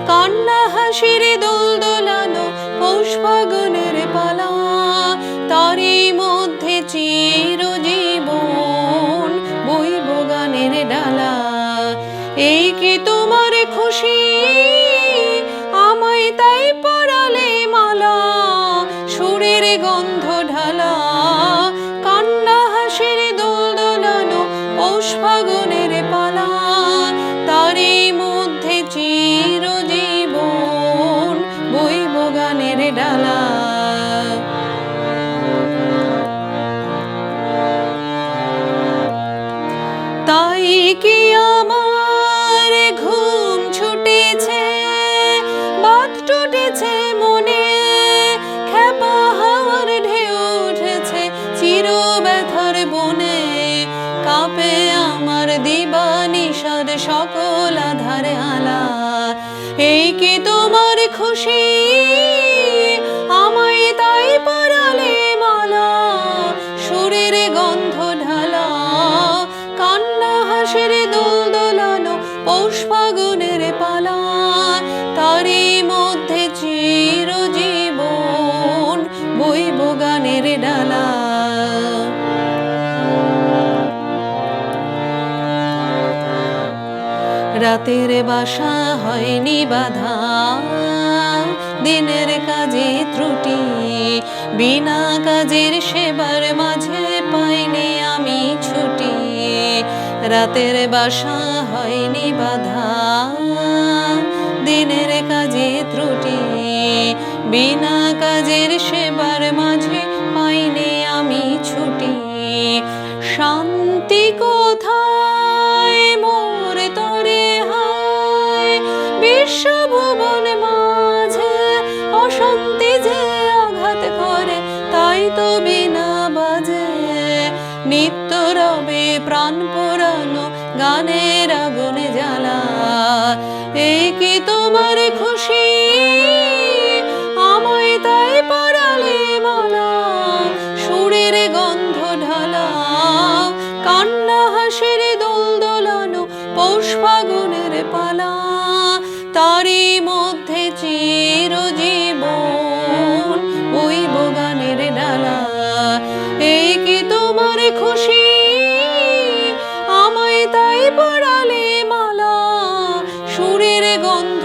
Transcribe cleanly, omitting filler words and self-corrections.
কান্না হাসির দোল দোলানো পৌষ ফাগুনের পালা, তারই মধ্যে চিরজীবন বইব গানের ডালা। এই কি তোমার খুশি, আমায় তাই পরালে মালা, সুরের গন্ধ ঢালা। কান্না হাসির দোল দোলানো পৌষ ফাগুনের পালা, তারই মধ্যে চিরজীবন বইব গানের ডালা। তাই কি আমার ঘুম ছুটেছে, বাঁধ টুটেছে মনে, খেপা হাওয়ার ঢেউ উঠেছে চির ব্যথার বনে। কাঁপে আমার দিবানিশার সকল আধারে আলা। এই কি তোমার খুশি, আমায় তাই পরালে মালা, সুরের গন্ধ ঢালা। কান্না হাসির দোল দোলানো পৌষ ফাগুনের পালা, তারই মধ্যে চিরজীবন বইব গানের ডালা। রাতের বাসা হয়নি বাধা, দিনের কাজে ত্রুটি, বিনা কাজের সেবার মাঝে পাইনি আমি ছুটি। রাতের বাসা হয়নি বাধা, দিনের কাজে ত্রুটি, বিনা কাজের সেবার মাঝে পাইনি আমি ছুটি। শান্তি কোথায় মোর তরে হায়, বিশ্বভুবন মাঝে অশান্তি যে আঘাত করে, তাই তো বিনা বাজে নিত্য রবে প্রাণ পোড়ানো গানের আগুনে জ্বালা। এই কি তোমার খুশি, আমায় তাই পরালে মালা, সুরের গন্ধ ঢালা। কান্না হাসির দোল দোলানো পৌষ ফাগুনের পালা, তারই মধ্যে চিরজীবন বইব গানের ডালা। এই কি তোমার খুশি, আমায় তাই পরালে মালা, সুরের গন্ধ